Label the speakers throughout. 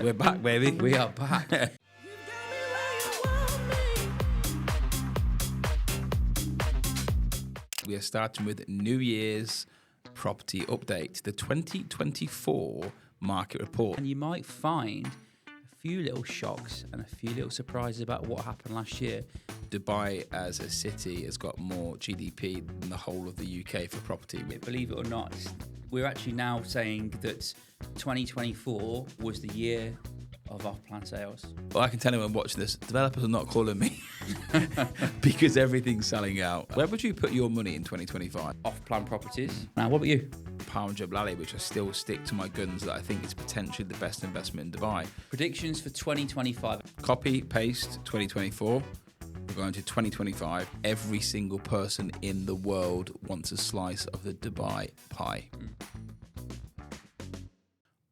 Speaker 1: We're back, baby.
Speaker 2: We are back.
Speaker 1: We are starting with New Year's property update, the 2024 market report.
Speaker 2: And you might find a few little shocks and a few little surprises about what happened last year.
Speaker 1: Dubai as a city has got more GDP than the whole of the UK for property.
Speaker 2: Believe it or not, we're actually now saying that 2024 was the year of off-plan sales.
Speaker 1: Well, I can tell anyone watching this, developers are not calling me because everything's selling out. Where would you put your money in 2025?
Speaker 2: Off-plan properties. Now, what about you?
Speaker 1: Jebel, which I still stick to my guns that I think is potentially the best investment in Dubai.
Speaker 2: Predictions for 2025.
Speaker 1: Copy, paste, 2024. We're going to 2025. Every single person in the world wants a slice of the Dubai pie.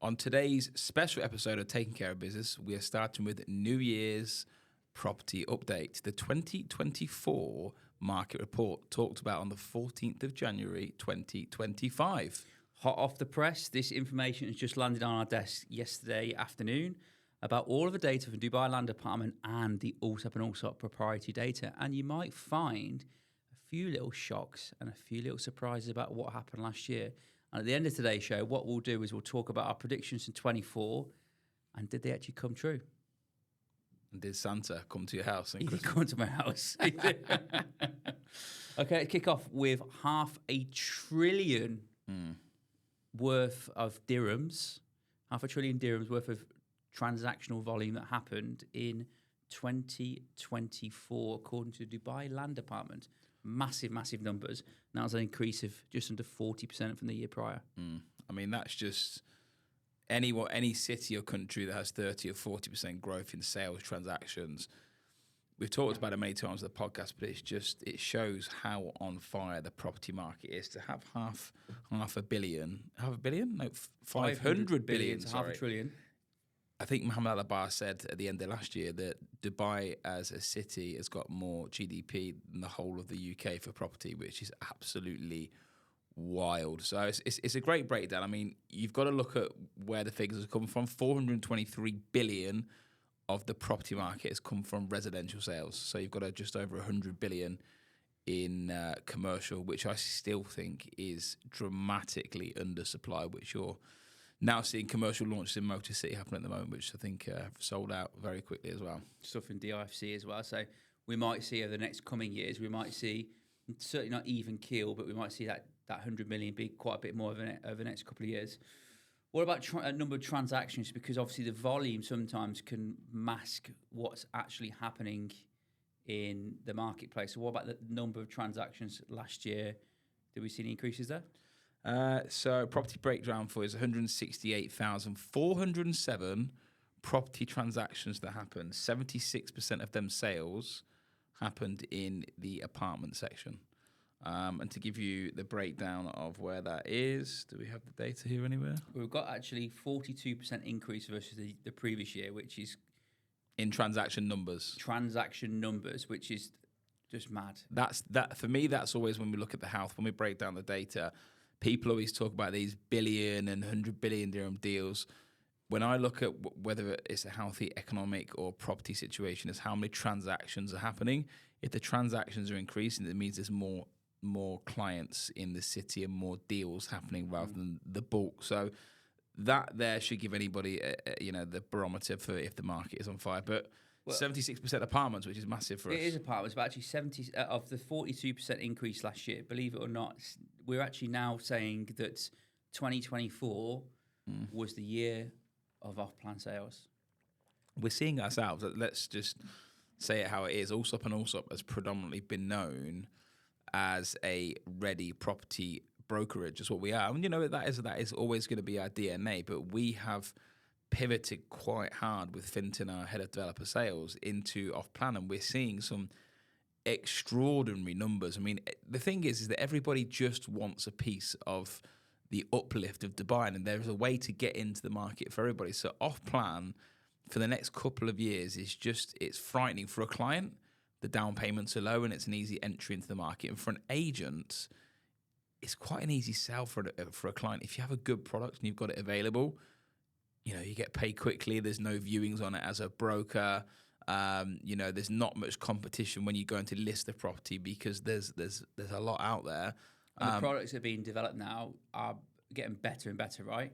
Speaker 1: On today's special episode of Taking Care of Business, we are starting with New Year's property update. The 2024 market report talked about on the 14th of January, 2025.
Speaker 2: Hot off the press, this information has just landed on our desk yesterday afternoon about all of the data from Dubai Land Department and the Allsop and Allsop proprietary data. And you might find a few little shocks and a few little surprises about what happened last year. And at the end of today's show, what we'll do is we'll talk about our predictions in 24 and did they actually come true?
Speaker 1: And did Santa come to your house?
Speaker 2: He did come to my house. Okay, let's kick off with $500 billion worth of dirhams, $500 billion worth of transactional volume that happened in 2024, according to the Dubai Land Department. Massive, massive numbers. Now it's an increase of just under 40% from the year prior.
Speaker 1: I mean, that's just any city or country that has 30 or 40% growth in sales transactions. We've talked about it many times on the podcast, but it shows how on fire the property market is. To have half a billion? No, 500 billion.
Speaker 2: Half a trillion.
Speaker 1: I think Mohammed Al-Abbar said at the end of last year that Dubai as a city has got more GDP than the whole of the UK for property, which is absolutely wild. So it's a great breakdown. I mean, you've got to look at where the figures have come from. 423 billion of the property market has come from residential sales. So you've got just over 100 billion in commercial, which I still think is dramatically undersupplied, which you're now seeing commercial launches in Motor City happen at the moment, which I think have sold out very quickly as well.
Speaker 2: Stuff in DIFC as well. So we might see over the next coming years, we might see, certainly not even keel, but we might see that 100 million be quite a bit more over the next couple of years. What about a number of transactions? Because obviously the volume sometimes can mask what's actually happening in the marketplace. So what about the number of transactions last year? Did we see any increases there?
Speaker 1: So property breakdown for is 168,407 property transactions that happened. 76% of them sales happened in the apartment section. And to give you the breakdown of where that is, do we have the data here anywhere?
Speaker 2: We've got actually 42% increase versus the previous year, which is
Speaker 1: in transaction numbers.
Speaker 2: Which is just mad.
Speaker 1: That for me. That's always when we look at the health. When we break down the data, people always talk about these billion and 100 billion dirham deals. When I look at whether it's a healthy economic or property situation, it's how many transactions are happening. If the transactions are increasing, it means there's more clients in the city and more deals happening rather than the bulk. So that there should give anybody, the barometer for if the market is on fire. But 76% apartments, which is massive for us.
Speaker 2: It is apartments, but actually 70 of the 42% increase last year, believe it or not, we're actually now saying that 2024 was the year of off-plan sales.
Speaker 1: We're seeing ourselves. Let's just say it how it is. Allsop and Allsop has predominantly been known as a ready property brokerage. Is what we are. And that is always going to be our DNA. But we have pivoted quite hard with Fintan, our head of developer sales, into off-plan, and we're seeing some extraordinary numbers. I mean, the thing is that everybody just wants a piece of the uplift of Dubai, and there's a way to get into the market for everybody. So off-plan for the next couple of years it's frightening for a client. The down payments are low and it's an easy entry into the market. And for an agent, it's quite an easy sell for a client. If you have a good product and you've got it available, you get paid quickly. There's no viewings on it as a broker. There's not much competition when you go into list the property because there's a lot out there.
Speaker 2: And the products that are being developed now are getting better and better, right?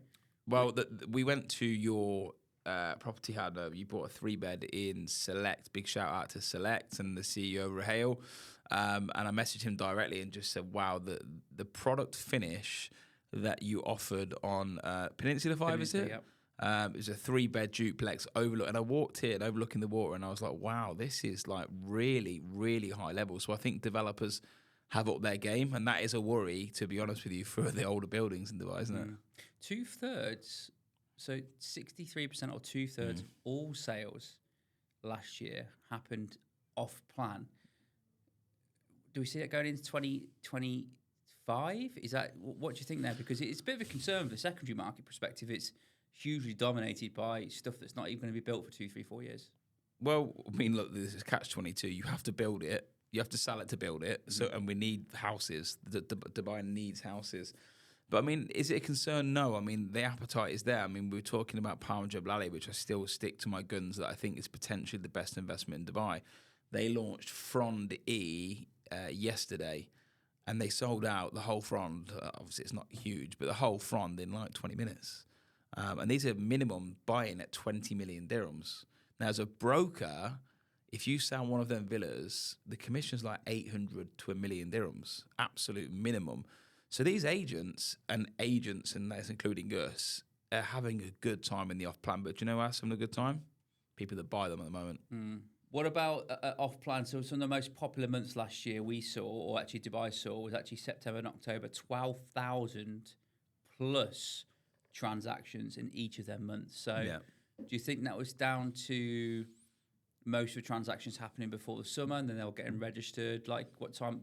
Speaker 1: Well, we went to your property handover. You bought a 3-bed in Select. Big shout out to Select and the CEO Raheel. And I messaged him directly and just said, "Wow, the product finish that you offered on Peninsula 5, is it?
Speaker 2: Yep.
Speaker 1: It was a 3-bed duplex overlook, and I walked in overlooking the water, and I was like, "Wow, this is like really, really high level." So I think developers have up their game, and that is a worry, to be honest with you, for the older buildings in Dubai, isn't it?
Speaker 2: 2/3, so 63% or 2/3 of all sales last year happened off plan. Do we see that going into 2025? Is that what do you think there? Because it's a bit of a concern from the secondary market perspective. It's hugely dominated by stuff that's not even going to be built for 2, 3, 4 years.
Speaker 1: Well, I mean, look, this is catch-22. You have to build it. You have to sell it to build it. So, and we need houses. Dubai needs houses. But I mean, is it a concern? No. I mean, the appetite is there. I mean, we were talking about Palm Jebel, which I still stick to my guns that I think is potentially the best investment in Dubai. They launched Frond E yesterday, and they sold out the whole Frond. Obviously, it's not huge, but the whole Frond in like 20 minutes. And these are minimum buying at 20 million dirhams. Now, as a broker, if you sell one of them villas, the commission's like 800 to 1 million dirhams, absolute minimum. So these agents, and that's including us, are having a good time in the off-plan. But do you know who's having a good time? People that buy them at the moment.
Speaker 2: What about off-plan? So some of the most popular months last year we saw, or actually Dubai saw, was actually September and October, 12,000 plus transactions in each of their months. So do you think that was down to most of the transactions happening before the summer and then they were getting registered? Like what time,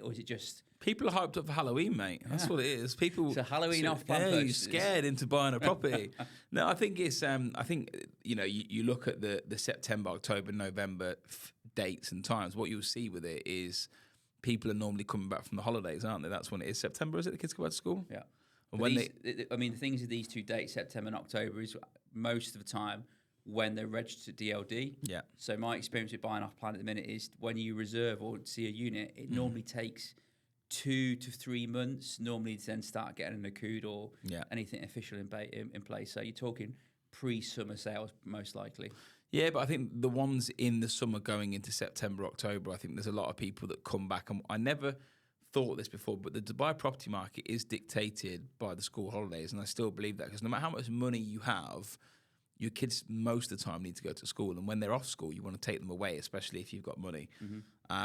Speaker 2: or is it just...
Speaker 1: People are hyped up for Halloween, mate. That's what it is. People.
Speaker 2: So Halloween off-plan
Speaker 1: you're scared into buying a property. No, I think it's. You look at the September, October, November dates and times. What you'll see with it is people are normally coming back from the holidays, aren't they? That's when it is. September, is it? The kids go back to school.
Speaker 2: Yeah.
Speaker 1: And when
Speaker 2: the things of these 2 dates, September and October, is most of the time when they're registered DLD.
Speaker 1: Yeah.
Speaker 2: So my experience with buying off-plan at the minute is when you reserve or see a unit, it normally takes 2 to 3 months normally to then start getting an accrued or anything official in place. So you're talking pre-summer sales most likely.
Speaker 1: Yeah, but I think the ones in the summer going into September, October, I think there's a lot of people that come back. And I never thought this before, but the Dubai property market is dictated by the school holidays. And I still believe that because no matter how much money you have, your kids most of the time need to go to school. And when they're off school, you want to take them away, especially if you've got money.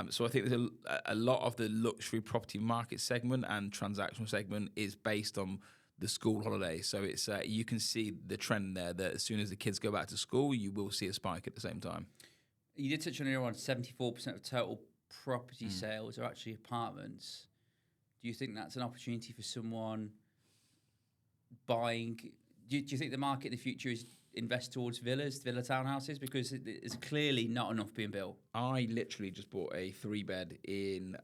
Speaker 1: So I think there's a lot of the luxury property market segment and transactional segment is based on the school holidays. So it's you can see the trend there that as soon as the kids go back to school, you will see a spike at the same time.
Speaker 2: You did touch on earlier on 74% of total property sales are actually apartments. Do you think that's an opportunity for someone buying? Do you think the market in the future is invest towards villa townhouses? Because there's clearly not enough being built.
Speaker 1: I literally just bought a 3-bed in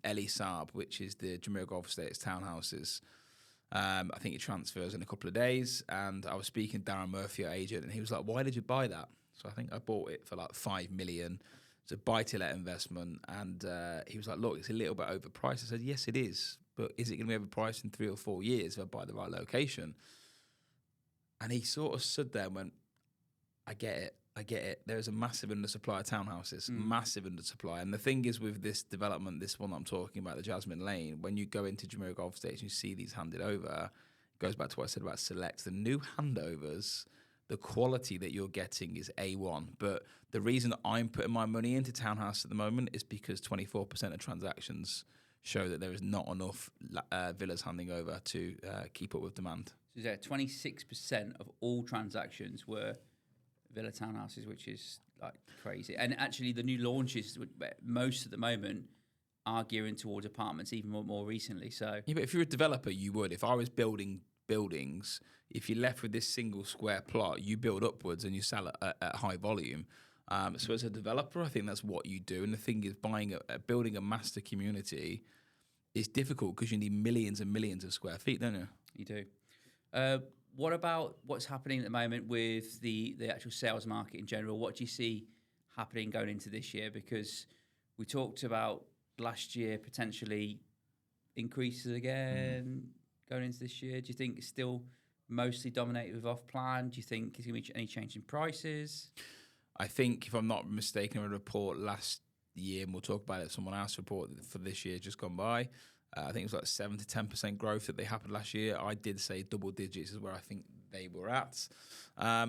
Speaker 1: El Saab, which is the Jumeirah Golf Estates townhouses. I think it transfers in a couple of days. And I was speaking to Darren Murphy, our agent, and he was like, "Why did you buy that?" So I think I bought it for like 5 million. It's a buy-to-let investment. And he was like, "Look, it's a little bit overpriced." I said, "Yes, it is. But is it going to be overpriced in 3 or 4 years if I buy the right location?" And he sort of stood there and went, I get it. There's a massive undersupply of townhouses, massive undersupply. And the thing is with this development, this one that I'm talking about, the Jasmine Lane, when you go into Jumeirah Golf Estates and you see these handed over, it goes back to what I said about Select. The new handovers, the quality that you're getting is A1. But the reason I'm putting my money into townhouse at the moment is because 24% of transactions show that there is not enough villas handing over to keep up with demand.
Speaker 2: So yeah, 26% of all transactions were villa townhouses, which is like crazy. And actually, the new launches, most at the moment, are gearing towards apartments, even more recently. So
Speaker 1: yeah, but if you're a developer, you would. If I was building buildings, if you're left with this single square plot, you build upwards and you sell it at high volume. So as a developer, I think that's what you do. And the thing is, building a master community is difficult because you need millions and millions of square feet, don't you?
Speaker 2: You do. What about what's happening at the moment with the actual sales market in general? What do you see happening going into this year? Because we talked about last year potentially increases again going into this year. Do you think it's still mostly dominated with off plan? Do you think there's going to be any change in prices?
Speaker 1: I think, if I'm not mistaken, a report last year, and we'll talk about it, someone else report for this year just gone by. I think it was like 7 to 10% growth that they happened last year. I did say double digits is where I think they were at.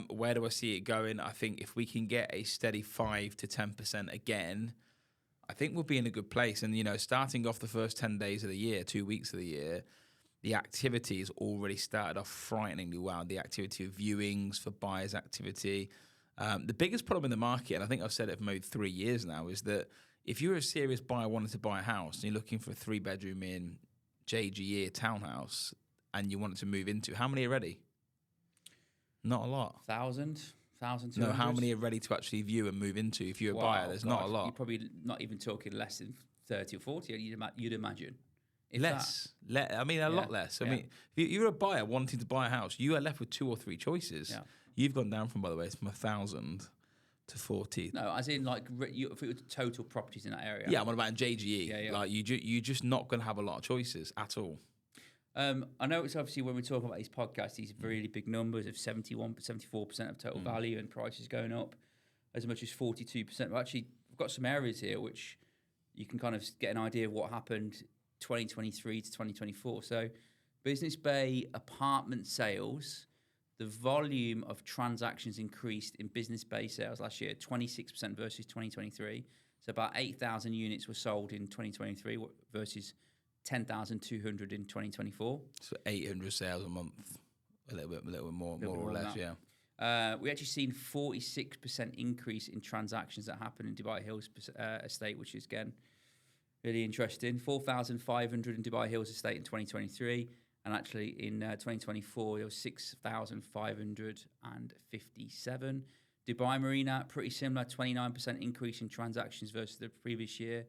Speaker 1: Where do I see it going? I think if we can get a steady 5 to 10% again, I think we'll be in a good place. And, starting off the first 10 days of the year, 2 weeks of the year, the activity has already started off frighteningly well. The activity of viewings, for buyers' activity. The biggest problem in the market, and I think I've said it for maybe 3 years now, is that if you're a serious buyer wanting to buy a house and you're looking for a 3-bedroom in JGE townhouse and you want it to move into, how many are ready? Not a lot.
Speaker 2: 1,000, 1,200?
Speaker 1: No, how many are ready to actually view and move into? If you're a buyer, there's not a lot.
Speaker 2: You're probably not even talking less than 30 or 40, you'd imagine.
Speaker 1: Less. A lot less. I mean, if you're a buyer wanting to buy a house, you are left with 2 or 3 choices. Yeah. You've gone down from 1,000 to 40.
Speaker 2: No, as in if it was total properties in that area.
Speaker 1: Yeah, what about in JGE? Yeah. Like you're just not going to have a lot of choices at all.
Speaker 2: I know it's obviously when we're talking about these podcasts, these really big numbers of 74% of total value and prices going up as much as 42%. But actually, we've got some areas here which you can kind of get an idea of what happened 2023 to 2024. So Business Bay apartment sales, the volume of transactions increased in Business Bay sales last year, 26% versus 2023. So about 8,000 units were sold in 2023 versus 10,200 in 2024.
Speaker 1: So 800 sales a month, a little bit more or less, yeah.
Speaker 2: We actually seen 46% increase in transactions that happened in Dubai Hills estate, which is, again, really interesting. 4,500 in Dubai Hills estate in 2023. And actually, in 2024, there was 6,557. Dubai Marina, pretty similar, 29% increase in transactions versus the previous year.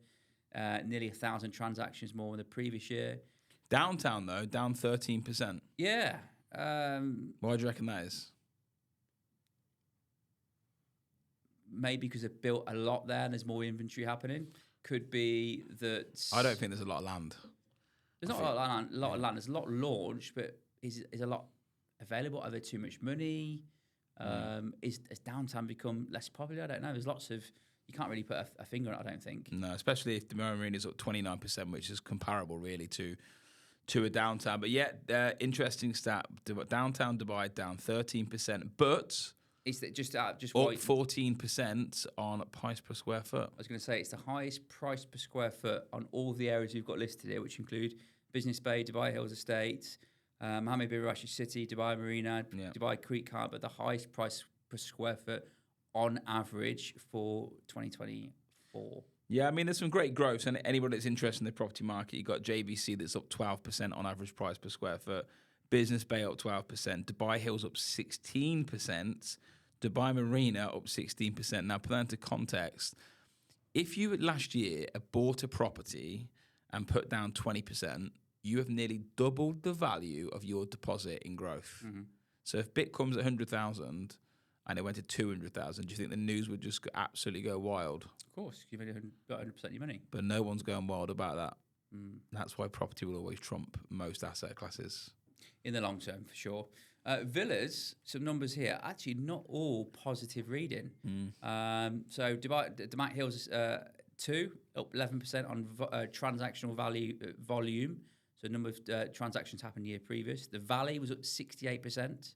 Speaker 2: Nearly 1,000 transactions more than the previous year.
Speaker 1: Downtown, though, down 13%.
Speaker 2: Yeah.
Speaker 1: Why do you reckon that is?
Speaker 2: Maybe because they've built a lot there and there's more inventory happening. Could be that... I
Speaker 1: don't think there's a lot of land.
Speaker 2: There's not a lot of land. There's a lot launched, but is a lot available? Are there too much money? Has downtown become less popular? I don't know. There's lots of... You can't really put a finger on it, I don't think.
Speaker 1: No, especially if the Marina is up 29%, which is comparable, really, to a downtown. But yeah, interesting stat. Downtown Dubai down 13%, but...
Speaker 2: Is that just
Speaker 1: up 14% on price per square foot.
Speaker 2: I was going to say it's the highest price per square foot on all the areas we've got listed here, which include Business Bay, Dubai Hills Estate, Mohammed bin Rashid City, Dubai Marina, Dubai Creek Harbour, the highest price per square foot on average for 2024.
Speaker 1: Yeah, I mean, there's some great growth. And anybody that's interested in the property market, you've got JVC that's up 12% on average price per square foot. Business Bay up 12%. Dubai Hills up 16%. Dubai Marina up 16%. Now, put that into context. If you last year bought a property and put down 20%, you have nearly doubled the value of your deposit in growth. Mm-hmm. So if BIT comes at 100,000 and it went to 200,000, do you think the news would just absolutely go wild?
Speaker 2: Of course, you've only got 100% of your money.
Speaker 1: But no one's going wild about that. That's why property will always trump most asset classes.
Speaker 2: In the long term, for sure. Villas, some numbers here, actually not all positive reading. So Dubai Hills 2, up 11% on transactional volume. So number of transactions happened year previous. The Valley was up 68%.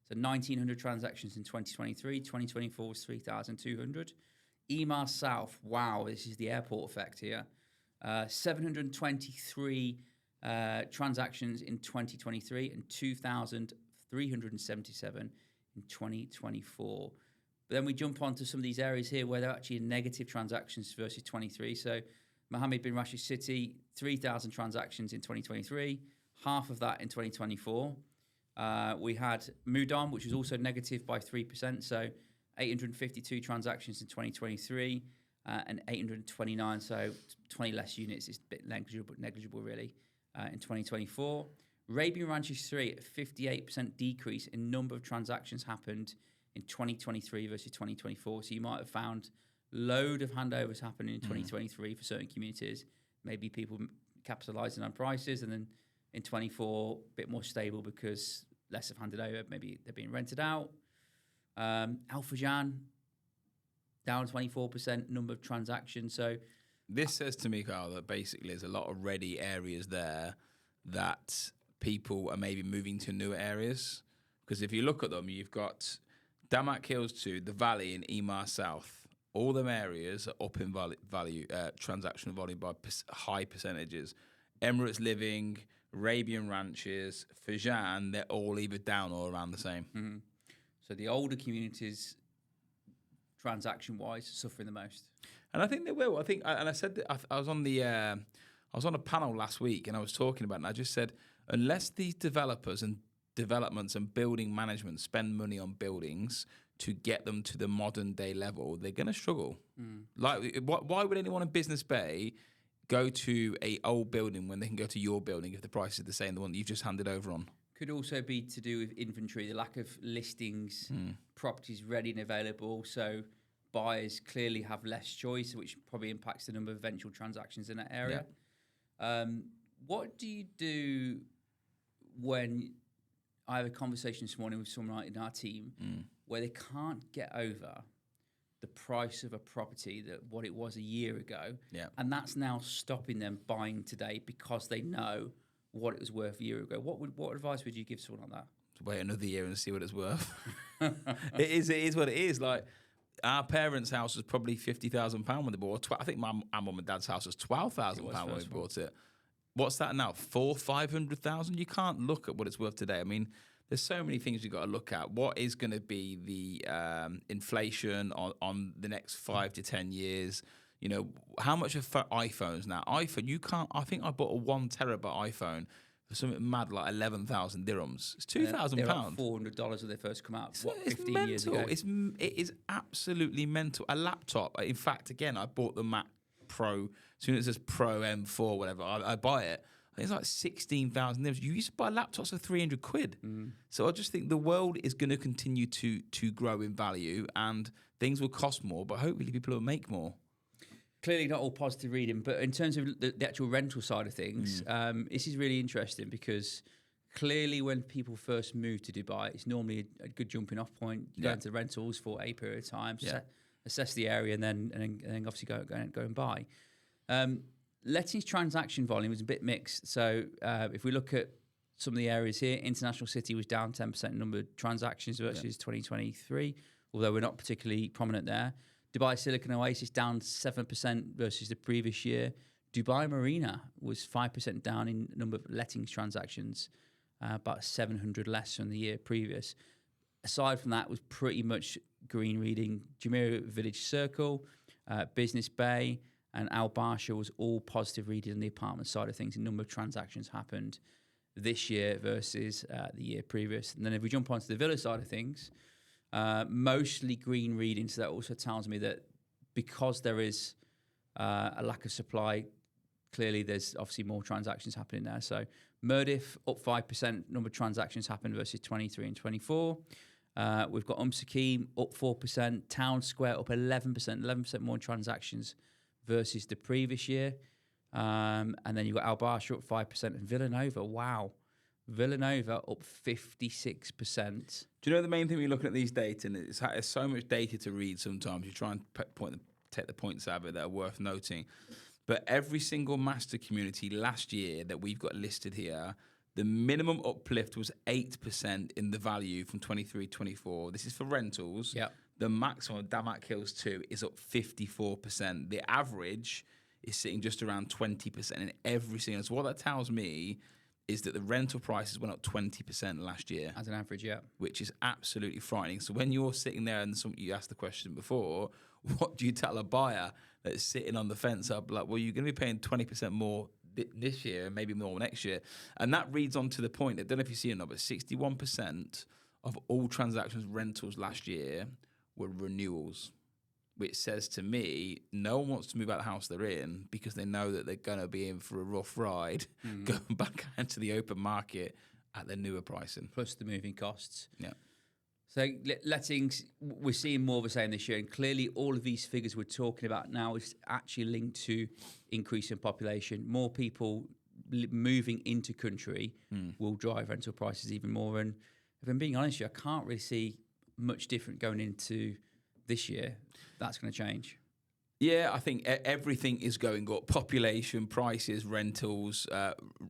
Speaker 2: So 1,900 transactions in 2023. 2024 was 3,200. Emaar South, wow, this is the airport effect here. 723 transactions in 2023 and 2,377 in 2024. But then we jump onto some of these areas here where they're actually negative transactions versus 23. So Mohammed bin Rashid City, 3,000 transactions in 2023, half of that in 2024. We had Mudon, which was also negative by 3%. So 852 transactions in 2023 and 829. So 20 less units is a bit negligible really. In 2024. Arabian Ranches 3, a 58% decrease in number of transactions happened in 2023 versus 2024. So you might have found load of handovers happening in 2023 for certain communities. Maybe people capitalising on prices, and then in 24, a bit more stable because less have handed over. Maybe they're being rented out. Al Fajan, down 24% number of transactions. So
Speaker 1: this says to me, Carl, that basically there's a lot of ready areas there that people are maybe moving to newer areas. Because if you look at them, you've got Damac Hills 2, the Valley in Emar South. All them areas are up in value, transaction volume by high percentages. Emirates Living, Arabian Ranches, Fajan, they're all either down or around the same.
Speaker 2: Mm-hmm. So the older communities, transaction-wise, suffering the most.
Speaker 1: And I think they will. I think, and I said that I was on a panel last week, and I was talking about it, and I just said, unless these developers and developments and building management spend money on buildings to get them to the modern day level, they're going to struggle. Like, why would anyone in Business Bay go to a old building when they can go to your building if the price is the same, the one that you've just handed over on?
Speaker 2: Could also be to do with inventory, the lack of listings, properties ready and available. So buyers clearly have less choice, which probably impacts the number of eventual transactions in that area. Yeah. What do you do when I have a conversation this morning with someone in our team where they can't get over the price of a property that what it was a year ago, and that's now stopping them buying today because they know what it was worth a year ago? What advice would you give someone on that?
Speaker 1: To wait another year and see what it's worth. It is what it is. Like, our parents' house was probably £50,000 when they bought it. I think my mum and dad's house was £12,000 when we bought it. What's that now? 500,000? You can't look at what it's worth today. I mean, there's so many things you've got to look at. What is going to be the inflation on the next 5 to 10 years? You know, how much are iPhones now? iPhone, you can't. I think I bought a 1 terabyte iPhone for something mad like 11,000 dirhams. It's £2,000.
Speaker 2: They're like $400 when they first come out. What, 15 years ago?
Speaker 1: It is absolutely mental. A laptop. In fact, again, I bought the Mac Pro. As soon as it says Pro M4, whatever, I buy it. I think it's like 16,000 dirhams. You used to buy laptops for 300 quid. So I just think the world is going to continue to grow in value, and things will cost more, but hopefully people will make more.
Speaker 2: Clearly not all positive reading, but in terms of the actual rental side of things, this is really interesting because clearly when people first move to Dubai, it's normally a good jumping off point. You go into rentals for a period of time, assess the area, and then obviously go and buy. Lettings transaction volume was a bit mixed. So if we look at some of the areas here, International City was down 10% number of transactions versus 2023, although we're not particularly prominent there. Dubai Silicon Oasis down 7% versus the previous year. Dubai Marina was 5% down in number of lettings transactions, about 700 less than the year previous. Aside from that, was pretty much green reading. Jumeirah Village Circle, Business Bay, and Al Barsha was all positive reading on the apartment side of things. A number of transactions happened this year versus the year previous. And then if we jump onto the villa side of things, mostly green reading. So that also tells me that because there is a lack of supply, clearly there's obviously more transactions happening there. So Murdiff up 5%, number of transactions happened versus 23 and 24. We've got Sakim up 4%, Town Square up 11% more transactions versus the previous year. And then you've got Al Barsha up 5% and Villanova, Villanova up 56%.
Speaker 1: Do you know the main thing when you're looking at these data, and it's so much data to read sometimes, you try and take the points out of it that are worth noting. But every single master community last year that we've got listed here, the minimum uplift was 8% in the value from 23 to 24. This is for rentals.
Speaker 2: Yep.
Speaker 1: The maximum, Damac Hills 2, is up 54%. The average is sitting just around 20% in every single. So what that tells me is that the rental prices went up 20% last year.
Speaker 2: As an average, yeah.
Speaker 1: Which is absolutely frightening. So when you're sitting there and you asked the question before, what do you tell a buyer that's sitting on the fence up? Like, well, you're going to be paying 20% more this year and maybe more next year. And that reads on to the point, I don't know if you see it or not, but 61% of all transactions rentals last year were renewals. which says to me, no one wants to move out of the house they're in because they know that they're going to be in for a rough ride going back into the open market at the newer pricing.
Speaker 2: Plus the moving costs.
Speaker 1: Yeah.
Speaker 2: So lettings, we're seeing more of the same this year. And clearly all of these figures we're talking about now is actually linked to increase in population. More people moving into country will drive rental prices even more. And if I'm being honest with you, I can't really see much different going into this year. That's going to change.
Speaker 1: Yeah, I think everything is going up. Population, prices, rentals,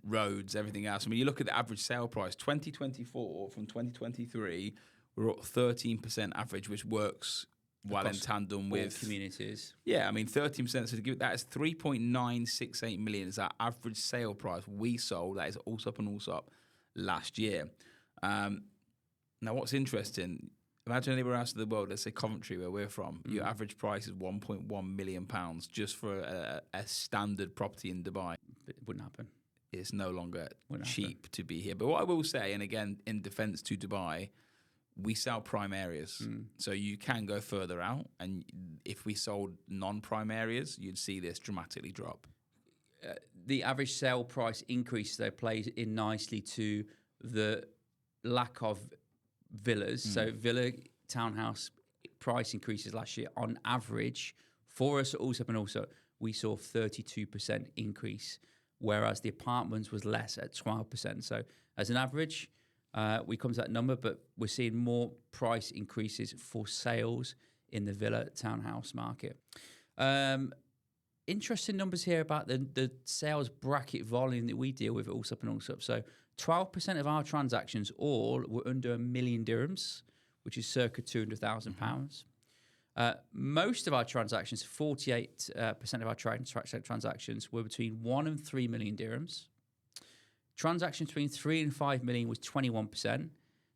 Speaker 1: roads, everything else. I mean, you look at the average sale price, 2024 from 2023, we're up 13% average, which works well in tandem with
Speaker 2: communities.
Speaker 1: Yeah, I mean, 13%. So to give that is 3.968 million is our average sale price we sold. That is also up and also up last year. Now, what's interesting? Imagine anywhere else in the world, let's say Coventry, where we're from, your average price is £1.1 million just for a standard property in Dubai.
Speaker 2: It wouldn't happen.
Speaker 1: It's no longer cheap to be here. But what I will say, and again, in defense to Dubai, we sell prime areas. So you can go further out. And if we sold non-prime areas, you'd see this dramatically drop.
Speaker 2: The average sale price increase, though, plays in nicely to the lack of villas. So villa townhouse price increases last year on average for us also we saw 32% increase, whereas the apartments was less at 12%. So as an average, we come to that number, but we're seeing more price increases for sales in the villa townhouse market. Interesting numbers here about the sales bracket volume that we deal with at Allsop and Allsop. So 12% of our transactions all were under $1 million dirhams, which is circa £200,000. Most of our transactions, 48% of our transactions were between 1 and 3 million dirhams. Transactions between 3 and 5 million was 21%.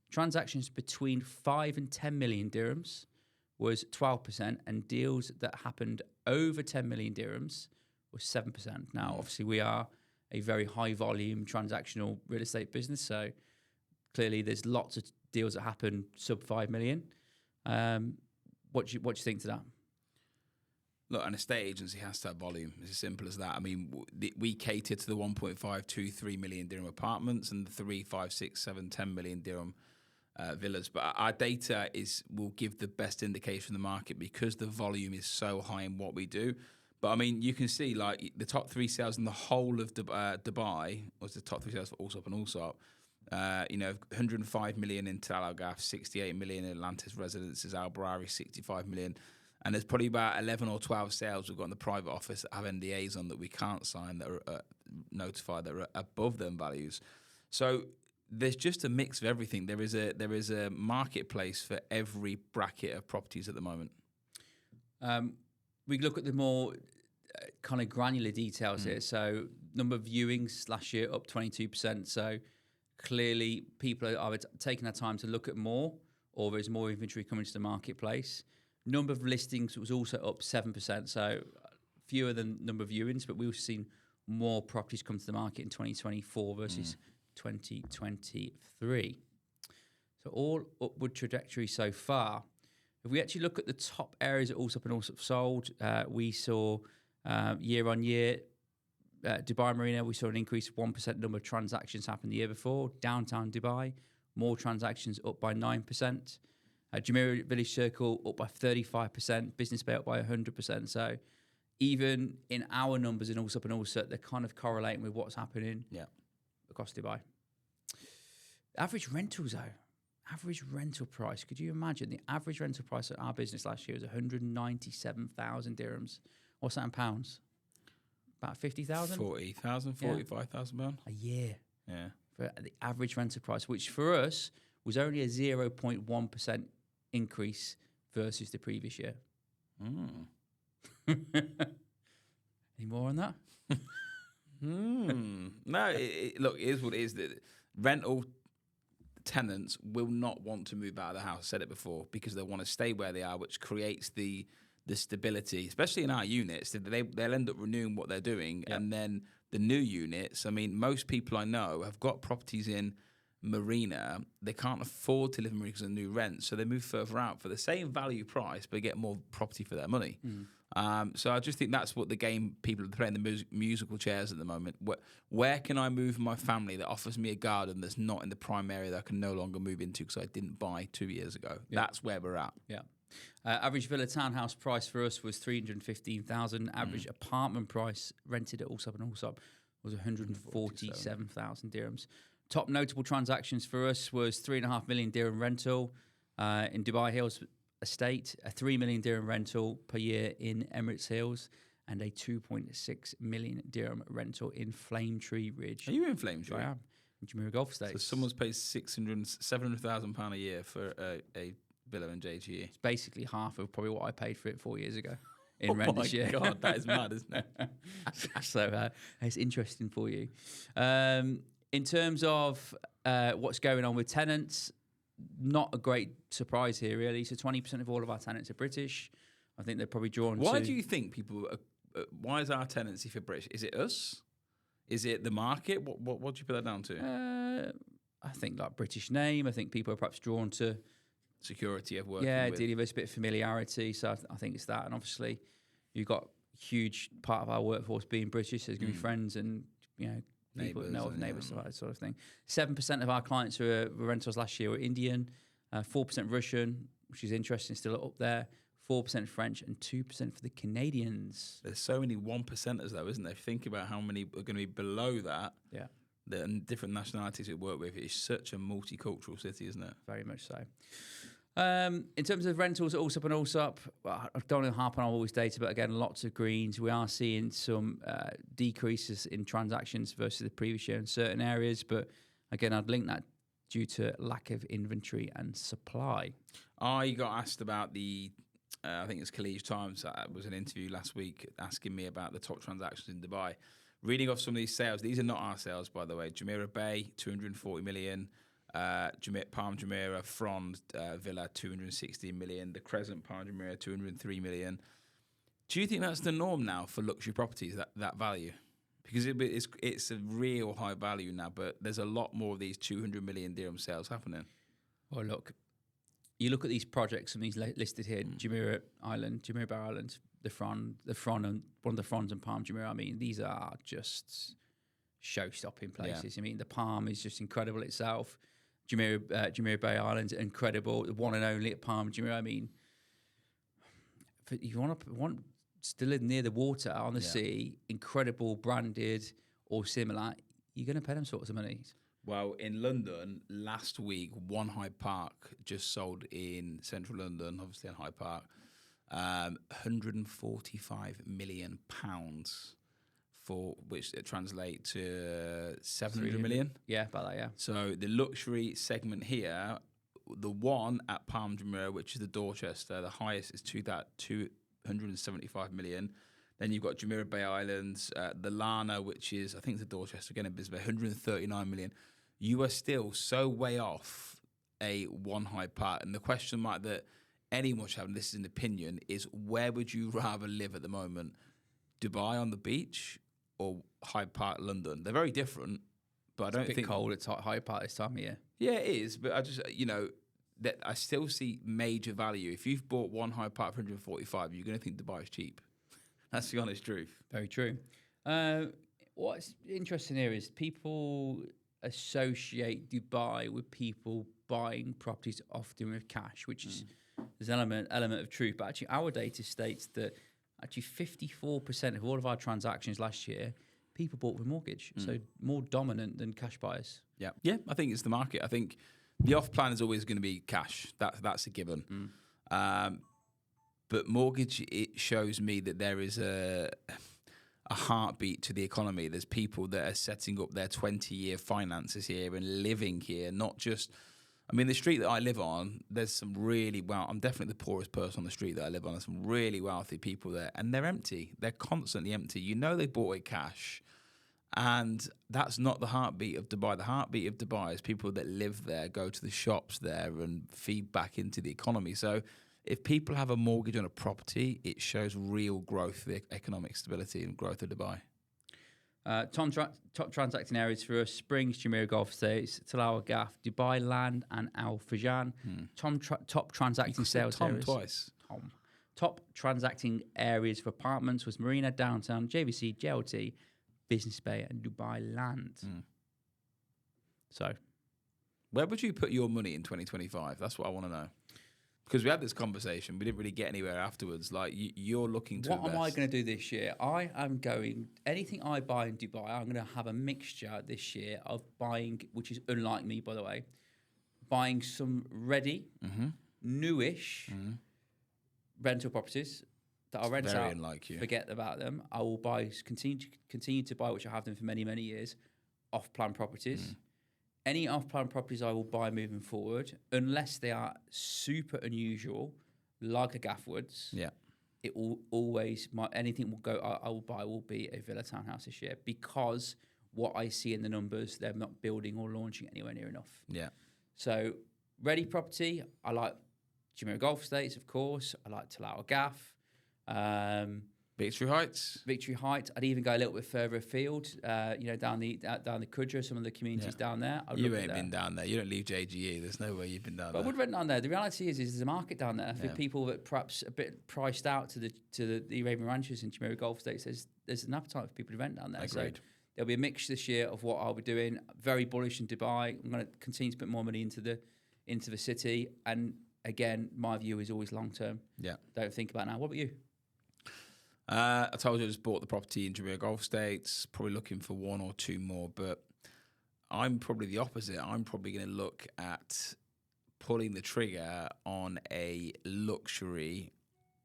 Speaker 2: Transactions between 5 and 10 million dirhams was 12%. And deals that happened over 10 million dirhams was 7%. Now, obviously, we are a very high volume transactional real estate business. So clearly there's lots of deals that happen sub 5 million. What do you think to that?
Speaker 1: Look, an estate agency has to have volume. It's as simple as that. I mean, we cater to the 1.5, 2, 3 million dirham apartments and the 3, 5, 6, 7, 10 million dirham villas. But our data will give the best indication of the market because the volume is so high in what we do. But I mean, you can see like the top 3 sales in the whole of Dubai was the top 3 sales for Allsop and Allsop. 105 million in Tal Al Ghaf, 68 million in Atlantis Residences, Al Barari, 65 million. And there's probably about 11 or 12 sales we've got in the private office that have NDAs on that we can't sign, that are notified, that are above them values. So there's just a mix of everything. There is a marketplace for every bracket of properties at the moment.
Speaker 2: We look at the more kind of granular details here. So number of viewings last year up 22%. So clearly people are either taking their time to look at more, or there's more inventory coming to the marketplace. Number of listings was also up 7%. So fewer than number of viewings, but we've seen more properties come to the market in 2024 versus 2023. So all upward trajectory so far. If we actually look at the top areas that Allsop and Allsop sold, we saw year on year, Dubai Marina, we saw an increase of 1% number of transactions happened the year before. Downtown Dubai, more transactions up by 9%. Jumeirah Village Circle up by 35%. Business Bay up by 100%. So even in our numbers in Allsop and Allsop, they're kind of correlating with what's happening across Dubai. Average rentals, though. Average rental price. Could you imagine the average rental price at our business last year was 197,000 dirhams? What's that in pounds? About 50,000?
Speaker 1: 40,000, 45,000 pounds
Speaker 2: a year.
Speaker 1: Yeah.
Speaker 2: For the average rental price, which for us was only a 0.1% increase versus the previous year. Any more on that?
Speaker 1: No, look, it is what it is. The rental tenants will not want to move out of the house. I said it before, because they want to stay where they are, which creates the stability, especially in our units. They'll end up renewing what they're doing. And then the new units, I mean, most people I know have got properties in marina, they can't afford to live in marina because of new rent, so they move further out for the same value price, but get more property for their money. So I just think that's what the game people are playing, the musical chairs at the moment. Where can I move my family that offers me a garden that's not in the prime area that I can no longer move into because I didn't buy 2 years ago? Yeah. That's where we're at.
Speaker 2: Yeah. Average villa townhouse price for us was 315,000. Average apartment price rented at Allsop and Allsop was 147,000 dirhams. Top notable transactions for us was 3.5 million dirham rental in Dubai Hills Estate, a 3 million dirham rental per year in Emirates Hills, and a 2.6 million dirham rental in Flame Tree Ridge.
Speaker 1: Are you in Flame Tree?
Speaker 2: I am. In Jumeirah Golf Estate.
Speaker 1: So someone's paid 700,000 pound a year for a villa in JGE.
Speaker 2: It's basically half of probably what I paid for it 4 years ago in rent this year.
Speaker 1: Oh my God, that is mad, isn't it?
Speaker 2: So it's interesting for you. In terms of what's going on with tenants, not a great surprise here, really. So 20% of all of our tenants are British. I think they're probably drawn
Speaker 1: Why do you think people why is our tenancy for British? Is it us? Is it the market? What do you put that down to?
Speaker 2: I think like British name. I think people are perhaps drawn to
Speaker 1: security of working with.
Speaker 2: dealing with a bit of familiarity. So I think it's that. And obviously, you've got a huge part of our workforce being British. There's going to be friends and, people neighbours, that sort of thing. 7% of our clients who were rentals last year were Indian, 4% Russian, which is interesting, still up there, 4% French, and 2% for the Canadians.
Speaker 1: There's so many 1%ers though, isn't there? If you think about how many are going to be below that, the different nationalities we work with, it's such a multicultural city, isn't it?
Speaker 2: Very much so. In terms of rentals at Allsop and Allsop, well, I don't want to harp on all this data, but again, lots of greens. We are seeing some decreases in transactions versus the previous year in certain areas, but again, I'd link that due to lack of inventory and supply.
Speaker 1: I got asked about I think it's Khaleej Times, was an interview last week asking me about the top transactions in Dubai. Reading off some of these sales, these are not our sales, by the way. Jumeirah Bay, 240 million. Palm Jumeirah Frond Villa 260 million, the Crescent Palm Jumeirah 203 million. Do you think that's the norm now for luxury properties, that value? Because it's a real high value now, but there's a lot more of these 200 million dirham sales happening.
Speaker 2: Well, look, you look at these projects and these listed here: Jumeirah Island, Jumeirah Bay Island, the Frond, and one of the Fronds and Palm Jumeirah. I mean, these are just show-stopping places. I mean, the Palm is just incredible itself. Jumeirah Bay Island, incredible. The one and only at Palm Jumeirah. I mean, if you want still near the water, on the sea, incredible, branded or similar, you're going to pay them sorts of money.
Speaker 1: Well, in London, last week, One Hyde Park just sold in central London, obviously in Hyde Park, £145 million. For which it translates to 700 million.
Speaker 2: Yeah, about that, yeah.
Speaker 1: So the luxury segment here, the one at Palm Jumeirah, which is the Dorchester, the highest is 275 million. Then you've got Jumeirah Bay Islands, the Lana, which is, I think it's the Dorchester, again in Bisbee, 139 million. You are still so way off a One Hyde Park. And the question mark that anyone should have, and this is an opinion, is where would you rather live at the moment? Dubai on the beach or Hyde Park, London? They're very different, but I don't think...
Speaker 2: It's a bit cold at Hyde Park this time of year.
Speaker 1: Yeah, it is, but I just, that I still see major value. If you've bought one Hyde Park for 145, you're going to think Dubai is cheap. That's the honest truth.
Speaker 2: Very true. What's interesting here is people associate Dubai with people buying properties often with cash, which is there's an element of truth. But actually, our data states that actually 54% of all of our transactions last year, people bought with mortgage. So more dominant than cash buyers. Yeah.
Speaker 1: Yeah, I think it's the market. I think the off plan is always going to be cash. That's a given. But mortgage, it shows me that there is a heartbeat to the economy. There's people that are setting up their 20-year finances here and living here, not just... I mean, the street that I live on, there's some really I'm definitely the poorest person on the street that I live on. There's some really wealthy people there, and they're empty. They're constantly empty. You know they bought it cash, and that's not the heartbeat of Dubai. The heartbeat of Dubai is people that live there, go to the shops there, and feed back into the economy. So if people have a mortgage on a property, it shows real growth, the economic stability and growth of Dubai.
Speaker 2: Top transacting areas for us: Springs, Jumeirah Golf Estates, Talawa Gaff, Dubai Land, and Al Fajan. Top transacting sales
Speaker 1: Tom
Speaker 2: areas.
Speaker 1: twice.
Speaker 2: Tom. Top transacting areas for apartments was Marina, Downtown, JVC, JLT, Business Bay, and Dubai Land. So,
Speaker 1: where would you put your money in 2025? That's what I want to know. Because we had this conversation, we didn't really get anywhere afterwards. Like you're looking to
Speaker 2: what
Speaker 1: invest.
Speaker 2: am I going to do this year? I am going, anything I buy in Dubai, I'm going to have a mixture this year of buying, which is unlike me, by the way, buying some ready, newish rental properties that I'll rent
Speaker 1: very
Speaker 2: out,
Speaker 1: unlike you.
Speaker 2: forget about them. I will continue to buy, which I have done for many, many years, off-plan properties. Any off-plan properties I will buy moving forward, unless they are super unusual, like a Gaffwoods.
Speaker 1: Yeah.
Speaker 2: It will always, anything will go, I will buy will be a villa townhouse this year, because what I see in the numbers, they're not building or launching anywhere near enough.
Speaker 1: Yeah.
Speaker 2: So ready property, I like Jumeirah Golf Estates, of course. I like Talawa Gaff.
Speaker 1: Victory Heights.
Speaker 2: Victory Heights. I'd even go a little bit further afield, down the Kudra, some of the communities down there.
Speaker 1: You ain't been down there. You don't leave JGE. There's no way you've been down
Speaker 2: but
Speaker 1: there.
Speaker 2: I would rent down there. The reality is there's a market down there for people that perhaps a bit priced out to the Arabian Ranches and Jumeirah Golf Estates. There's an appetite for people to rent down there.
Speaker 1: Agreed.
Speaker 2: So there'll be a mix this year of what I'll be doing. Very bullish in Dubai. I'm going to continue to put more money into the city. And again, my view is always long term.
Speaker 1: Yeah.
Speaker 2: Don't think about now. What about you?
Speaker 1: I told you I just bought the property in Jumeirah Golf Estates, probably looking for one or two more, but I'm probably the opposite. I'm probably going to look at pulling the trigger on a luxury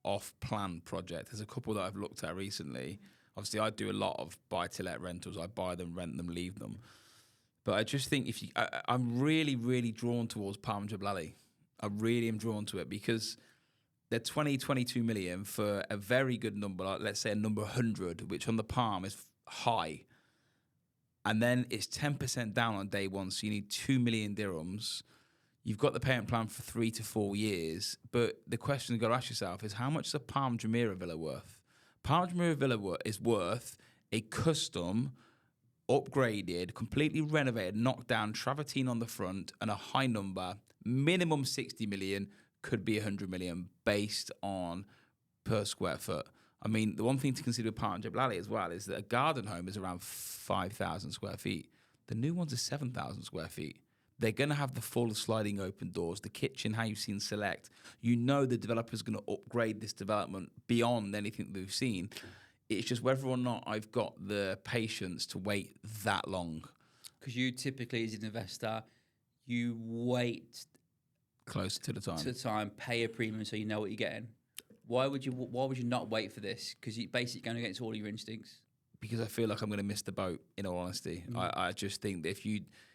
Speaker 1: off-plan project. There's a couple that I've looked at recently. Obviously, I do a lot of buy-to-let rentals. I buy them, rent them, leave them. But I just think I'm really, really drawn towards Palm Jebel Ali. I really am drawn to it because they're 22 million for a very good number, like let's say a number 100, which on the Palm is high. And then it's 10% down on day one, so you need 2 million dirhams. You've got the payment plan for 3 to 4 years, but the question you've got to ask yourself is how much is a Palm Jumeirah villa worth? Palm Jumeirah villa is worth a custom, upgraded, completely renovated, knocked down travertine on the front and a high number, minimum 60 million, could be 100 million based on per square foot. I mean, the one thing to consider with Palm Jebel Ali as well is that a garden home is around 5,000 square feet. The new ones are 7,000 square feet. They're going to have the full sliding open doors, the kitchen, how you've seen Select. You know the developer's going to upgrade this development beyond anything that we've seen. It's just whether or not I've got the patience to wait that long.
Speaker 2: Because you typically, as an investor, you wait
Speaker 1: closer to the time.
Speaker 2: Pay a premium so you know what you're getting. Why would you not wait for this? Because you're basically going against all your instincts.
Speaker 1: Because I feel like I'm going to miss the boat, in all honesty. I just think that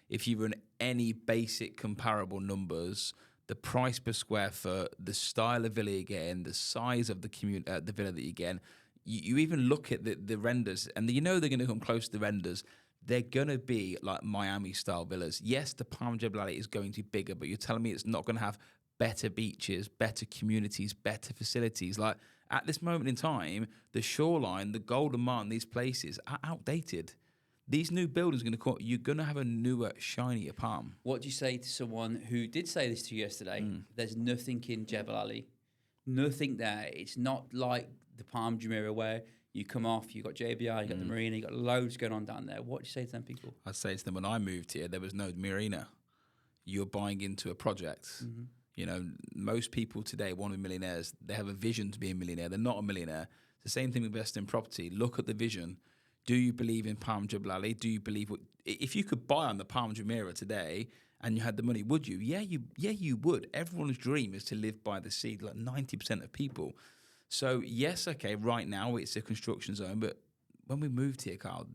Speaker 1: if you run any basic comparable numbers, the price per square foot, the style of villa you're getting, the size of the villa that you're getting, you even look at the renders, and you know they're going to come close to the renders. They're going to be like Miami-style villas. Yes, the Palm Jebel Ali is going to be bigger, but you're telling me it's not going to have better beaches, better communities, better facilities. Like, at this moment in time, the shoreline, the Golden Mile, these places are outdated. These new buildings are going to come, you're going to have a newer, shinier Palm.
Speaker 2: What do you say to someone who did say this to you yesterday? There's nothing in Jebel Ali. Nothing there. It's not like the Palm Jumeirah where you come off, you got JBR, you got the marina, you got loads going on down there. What do you say to them people?
Speaker 1: I'd say to them, when I moved here, there was no marina. You're buying into a project. You know, most people today want to be millionaires. They have a vision to be a millionaire. They're not a millionaire. It's the same thing with investing in property. Look at the vision. Do you believe in Palm Jebel Ali? Do you believe if you could buy on the Palm Jumeirah today and you had the money, would you? Yeah, you would. Everyone's dream is to live by the sea, like 90% of people. So, yes, okay, right now it's a construction zone, but when we moved here, Carl,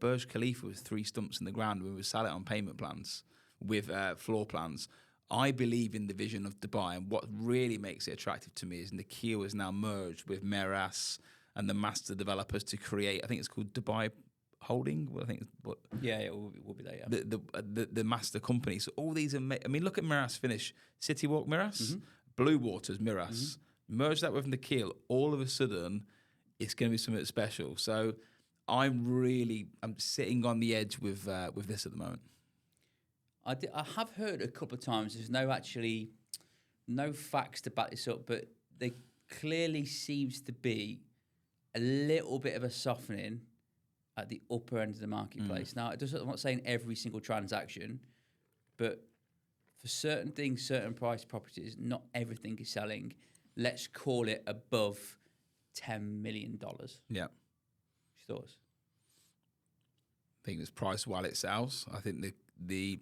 Speaker 1: Burj Khalifa was 3 stumps in the ground. We would sell it on payment plans with floor plans. I believe in the vision of Dubai, and what really makes it attractive to me is Nikhil has now merged with Meras and the master developers to create, I think it's called Dubai Holding. Well, I think it's what.
Speaker 2: Yeah, it will be there. Yeah.
Speaker 1: The master company. So all these, I mean, look at Meras finish. City Walk Meras, Blue Waters Meras. Merge that with Nikhil. All of a sudden, it's going to be something special. So I'm sitting on the edge with this at the moment.
Speaker 2: I have heard a couple of times. There's no facts to back this up, but there clearly seems to be a little bit of a softening at the upper end of the marketplace. Now, I'm not saying every single transaction, but for certain things, certain price properties, not everything is selling. Let's call it above $10 million.
Speaker 1: Yeah.
Speaker 2: Your thoughts?
Speaker 1: I think it's priced while it sells. I think the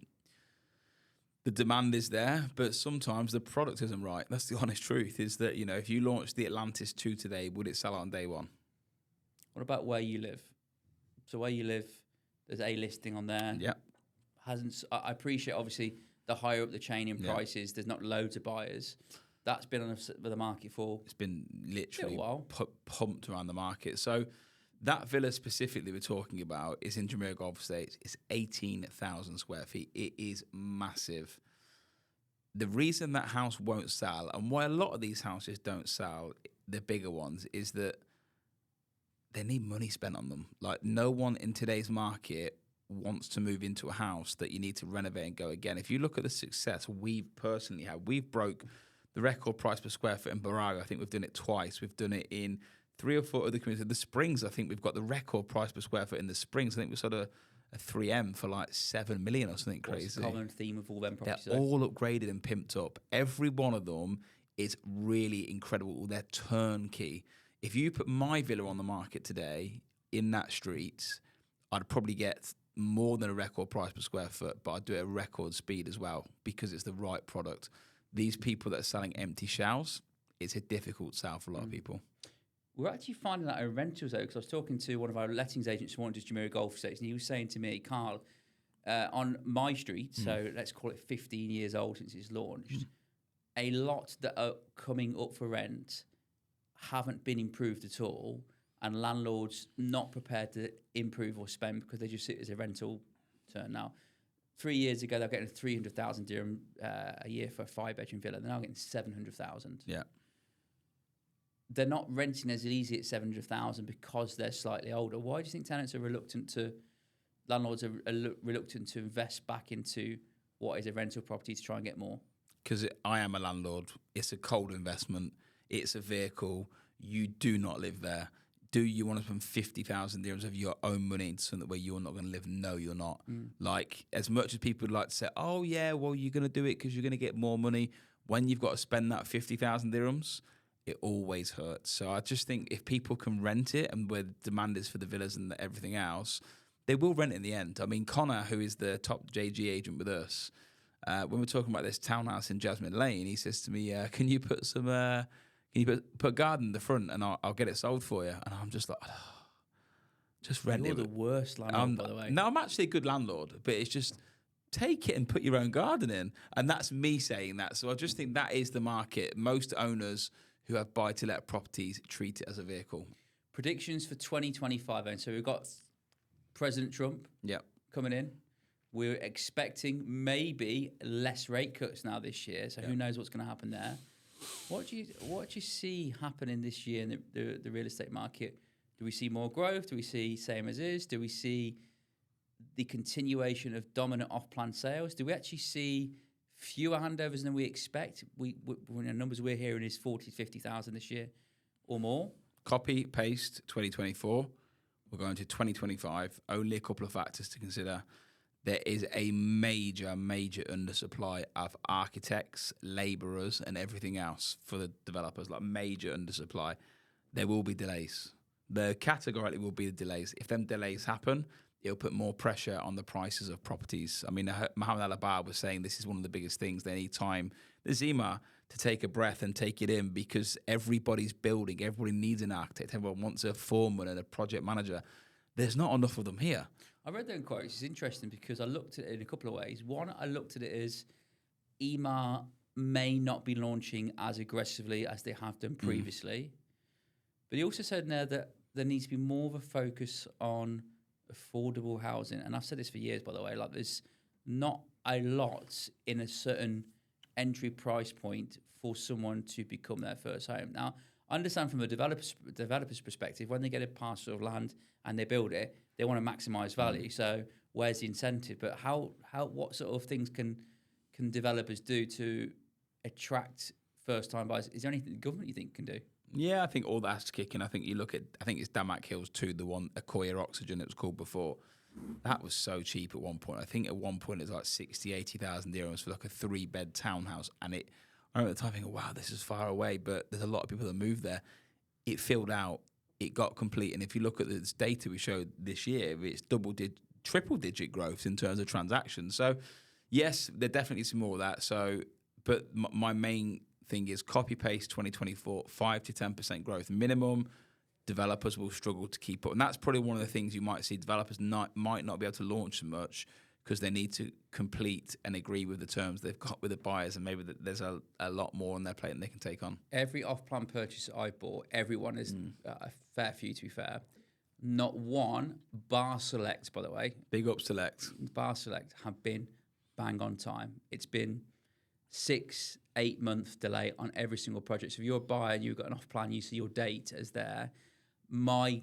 Speaker 1: demand is there, but sometimes the product isn't right. That's the honest truth, is that, if you launched the Atlantis 2 today, would it sell on day one?
Speaker 2: What about where you live? So where you live, there's a listing on there.
Speaker 1: Yeah.
Speaker 2: I appreciate, obviously, the higher up the chain in prices, there's not loads of buyers. That's been on the market for...
Speaker 1: It's been literally
Speaker 2: a while.
Speaker 1: pumped around the market. So that villa specifically we're talking about is in Jumeirah Golf Estates. It's 18,000 square feet. It is massive. The reason that house won't sell, and why a lot of these houses don't sell, the bigger ones, is that they need money spent on them. Like, no one in today's market wants to move into a house that you need to renovate and go again. If you look at the success we've personally had, we've broke the record price per square foot in Baraga. I think we've done it twice. We've done it in 3 or 4 other communities. The Springs, I think we've got the record price per square foot in the Springs. I think we sort of a 3M for like 7 million or something crazy.
Speaker 2: What's the common theme of all them properties?
Speaker 1: They're all upgraded and pimped up. Every one of them is really incredible. They're turnkey. If you put my villa on the market today in that street, I'd probably get more than a record price per square foot, but I'd do it at record speed as well because it's the right product. These people that are selling empty shells, it's a difficult sell for a lot of people.
Speaker 2: We're actually finding that in rentals, though, because I was talking to one of our lettings agents who wanted to Jumeirah Golf Estates, and he was saying to me, Carl, on my street, so let's call it 15 years old since it's launched, a lot that are coming up for rent haven't been improved at all, and landlords not prepared to improve or spend because they just see it as a rental turn now. 3 years ago, they were getting 300,000 dirham a year for a 5-bedroom villa. They're now getting 700,000.
Speaker 1: Yeah.
Speaker 2: They're not renting as easy at 700,000 because they're slightly older. Why do you think landlords are reluctant to invest back into what is a rental property to try and get more?
Speaker 1: Because I am a landlord. It's a cold investment. It's a vehicle. You do not live there. Do you want to spend 50,000 dirhams of your own money into something where you're not going to live? No, you're not. Like, as much as people would like to say, oh, yeah, well, you're going to do it because you're going to get more money. When you've got to spend that 50,000 dirhams, it always hurts. So I just think if people can rent it, and where the demand is for the villas and everything else, they will rent it in the end. I mean, Connor, who is the top JG agent with us, when we're talking about this townhouse in Jasmine Lane, he says to me, can you put some... Can you put a garden in the front and I'll get it sold for you? And I'm just like, just rent
Speaker 2: You're
Speaker 1: it.
Speaker 2: the worst landlord, by the way.
Speaker 1: No, I'm actually a good landlord, but it's just take it and put your own garden in. And that's me saying that. So I just think that is the market. Most owners who have buy-to-let properties treat it as a vehicle.
Speaker 2: Predictions for 2025, then. So we've got President Trump coming in. We're expecting maybe less rate cuts now this year. So who knows what's going to happen there. What do you see happening this year in the real estate market? Do we see more growth? Do we see same as is? Do we see the continuation of dominant off-plan sales? Do we actually see fewer handovers than we expect? The numbers we're hearing is 40, 50,000 this year or more.
Speaker 1: Copy, paste, 2024. We're going to 2025. Only a couple of factors to consider. There is a major undersupply of architects, labourers, and everything else for the developers, like major undersupply. There will be delays. There categorically will be delays. If them delays happen, it'll put more pressure on the prices of properties. I mean, Mohammed Al-Abar was saying this is one of the biggest things. They need time, the Zima, to take a breath and take it in because everybody's building. Everybody needs an architect. Everyone wants a foreman and a project manager. There's not enough of them here.
Speaker 2: I read the inquiries. It's interesting because I looked at it in a couple of ways. One, I looked at it as EMA may not be launching as aggressively as they have done previously. But he also said in there that there needs to be more of a focus on affordable housing. And I've said this for years, by the way. Like, there's not a lot in a certain entry price point for someone to become their first home. Now, I understand from a developer's perspective, when they get a parcel of land and they build it, they want to maximise value. So where's the incentive? But what sort of things can developers do to attract first-time buyers? Is there anything the government you think can do?
Speaker 1: Yeah, I think all that's kicking. I think it's Damac Hills 2, the one, Accoya Oxygen it was called before. That was so cheap at one point. I think at one point it was like 80,000 dirhams for like a 3-bed townhouse. And I remember at the time thinking, wow, this is far away, but there's a lot of people that moved there. It filled out, it got complete. And if you look at this data we showed this year, it's triple-digit growth in terms of transactions. So yes, there definitely is more of that. So, but my main thing is copy-paste 2024, 5 to 10% growth minimum. Developers will struggle to keep up. And that's probably one of the things you might see. Developers might not be able to launch so much because they need to complete and agree with the terms they've got with the buyers, and maybe there's a lot more on their plate than they can take on.
Speaker 2: Every off-plan purchase I bought, everyone is a fair few, to be fair. Not one, bar Select, by the way.
Speaker 1: Big up Select.
Speaker 2: Bar Select have been bang on time. It's been 6-8 month delay on every single project. So if you're a buyer and you've got an off-plan, you see your date as there, my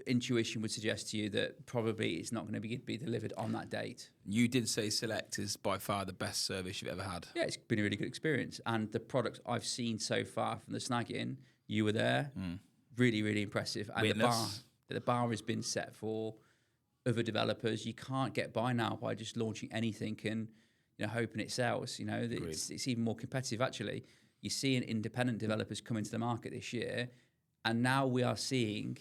Speaker 2: intuition would suggest to you that probably it's not going to be delivered on that date.
Speaker 1: You did say Select is by far the best service you've ever had.
Speaker 2: Yeah, it's been a really good experience. And the products I've seen so far from the snagging, you were there, really, really impressive. And the bar has been set for other developers. You can't get by now by just launching anything and hoping it sells. It's even more competitive, actually. You're seeing independent developers come into the market this year, and now we are seeing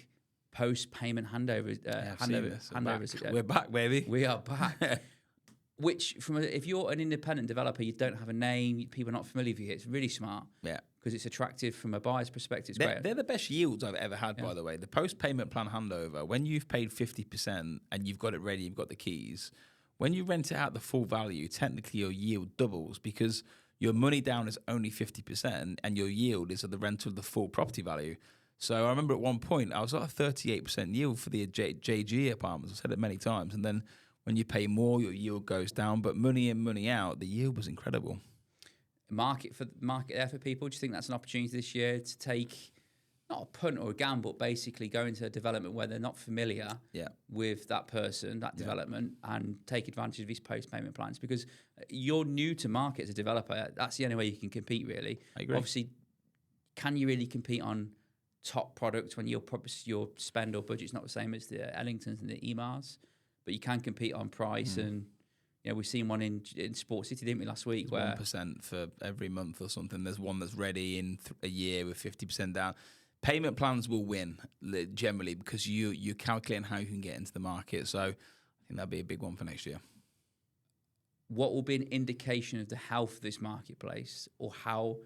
Speaker 2: post-payment handovers. Handovers.
Speaker 1: We're back, baby.
Speaker 2: We are back. Which, if you're an independent developer, you don't have a name, people are not familiar with you. It's really smart.
Speaker 1: Yeah.
Speaker 2: Because it's attractive from a buyer's perspective.
Speaker 1: They're the best yields I've ever had, by the way. The post-payment plan handover, when you've paid 50% and you've got it ready, you've got the keys, when you rent it out the full value, technically your yield doubles because your money down is only 50% and your yield is at the rental of the full property value. So I remember at one point, I was at a 38% yield for the JG apartments. I've said it many times. And then when you pay more, your yield goes down. But money in, money out, the yield was incredible.
Speaker 2: Market there for people. Do you think that's an opportunity this year to take, not a punt or a gamble, but basically go into a development where they're not familiar with that person, that development, and take advantage of these post-payment plans? Because you're new to market as a developer. That's the only way you can compete, really.
Speaker 1: I agree.
Speaker 2: Obviously, can you really compete on top product when your spend or budget's not the same as the Ellingtons and the EMARs? But you can compete on price and... we've seen one in Sports City, didn't we, last week?
Speaker 1: Where 1% for every month or something. There's one that's ready in a year with 50% down. Payment plans will win generally because you're calculating how you can get into the market. So I think that'll be a big one for next year.
Speaker 2: What will be an indication of the health of this marketplace or how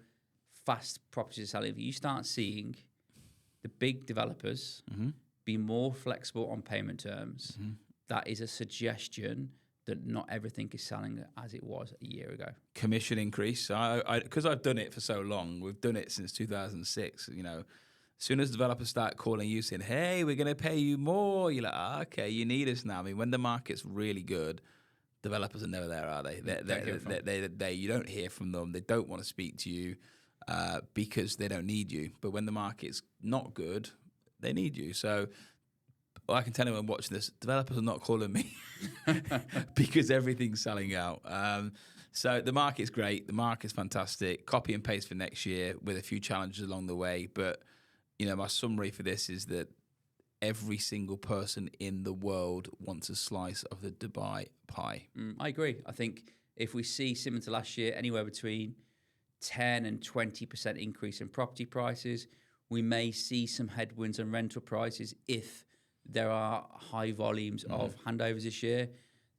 Speaker 2: fast properties are selling? If you start seeing the big developers be more flexible on payment terms, that is a suggestion that not everything is selling as it was a year ago. Commission
Speaker 1: increase. Because I've done it for so long, we've done it since 2006, as soon as developers start calling you saying, hey, we're going to pay you more, you're like, okay, you need us now. I mean, when the market's really good, developers are never there, are they? You don't hear from them. They don't want to speak to you because they don't need you. But when the market's not good, they need you. So I can tell anyone watching this, developers are not calling me because everything's selling out. So the market's great. The market's fantastic. Copy and paste for next year with a few challenges along the way. But, my summary for this is that every single person in the world wants a slice of the Dubai pie.
Speaker 2: I agree. I think if we see, similar to last year, anywhere between 10 and 20% increase in property prices, we may see some headwinds on rental prices if there are high volumes of handovers this year.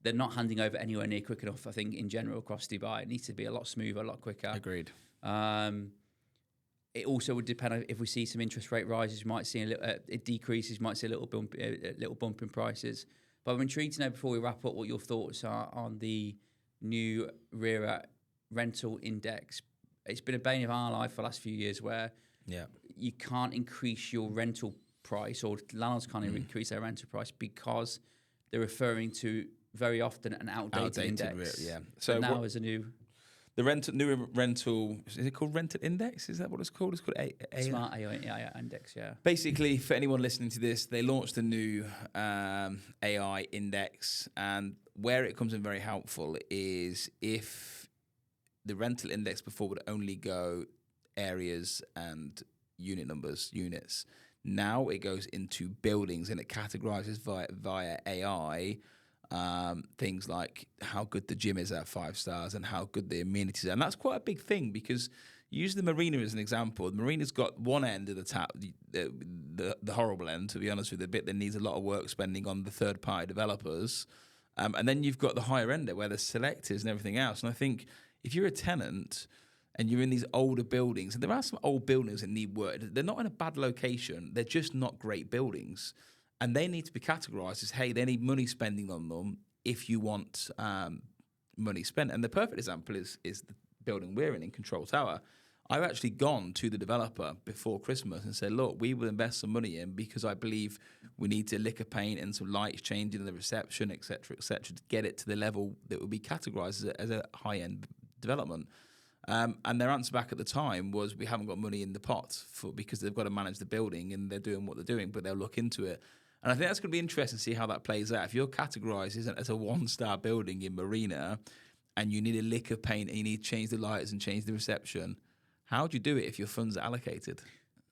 Speaker 2: They're not handing over anywhere near quick enough, I think, in general across Dubai. It needs to be a lot smoother, a lot quicker.
Speaker 1: Agreed.
Speaker 2: It also would depend on if we see some interest rate rises, we might see it decreases, might see a little bump in prices. But I'm intrigued to know, before we wrap up, what your thoughts are on the new RERA rental index. It's been a bane of our life for the last few years where you can't increase your rental price, or landlords can't increase their rental price because they're referring to very often an outdated index.
Speaker 1: Yeah.
Speaker 2: So now there's a new...
Speaker 1: the new rental, is it called rental index? Is that what it's called? It's called a
Speaker 2: Smart AI index, yeah.
Speaker 1: Basically, for anyone listening to this, they launched a new AI index, and where it comes in very helpful is if the rental index before would only go areas and units. Now it goes into buildings, and it categorizes via AI things like how good the gym is at 5 stars and how good the amenities are. And that's quite a big thing, because use the marina as an example. The marina's got one end of the tap, the horrible end, to be honest with you, the bit that needs a lot of work spending on the third-party developers. And then you've got the higher end where the selectors and everything else. And I think if you're a tenant and you're in these older buildings, and there are some old buildings that need work, they're not in a bad location, they're just not great buildings. And they need to be categorized as, hey, they need money spending on them if you want money spent. And the perfect example is the building we're in Control Tower. I've actually gone to the developer before Christmas and said, look, we will invest some money in because I believe we need to liquor paint and some lights changing in the reception, et cetera, to get it to the level that would be categorized as a high-end development. And their answer back at the time was, we haven't got money in the pot because they've got to manage the building and they're doing what they're doing, but they'll look into it. And I think that's going to be interesting to see how that plays out. If you're categorized as a 1-star building in Marina and you need a liquor paint and you need to change the lights and change the reception, how do you do it if your funds are allocated?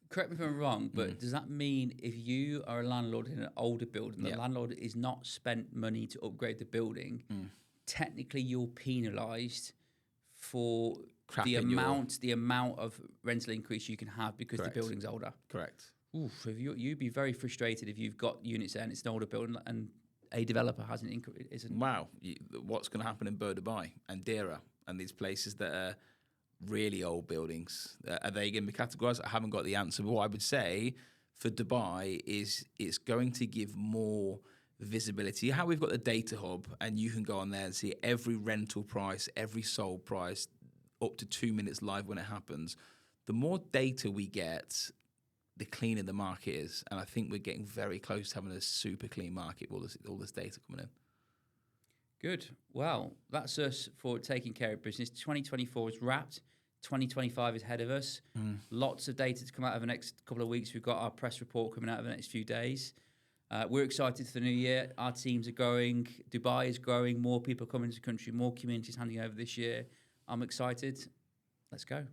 Speaker 2: Correct me if I'm wrong, but does that mean if you are a landlord in an older building, the landlord is not spent money to upgrade the building, technically you're penalised for the amount of rental increase you can have because the building's older?
Speaker 1: Correct.
Speaker 2: Oof, you'd be very frustrated if you've got units there and it's an older building and a developer isn't.
Speaker 1: Wow, what's going to happen in Dubai and RERA and these places that are really old buildings? Are they going to be categorised? I haven't got the answer. But what I would say for Dubai is it's going to give more visibility. How we've got the data hub, and you can go on there and see every rental price, every sold price, up to 2 minutes live when it happens. The more data we get, the cleaner the market is. And I think we're getting very close to having a super clean market with all this data coming in.
Speaker 2: Good. Well, that's us for taking care of business. 2024 is wrapped. 2025 is ahead of us. Lots of data to come out over the next couple of weeks. We've got our press report coming out over the next few days. We're excited for the new year. Our teams are growing. Dubai is growing. More people coming into the country. More communities handing over this year. I'm excited. Let's go.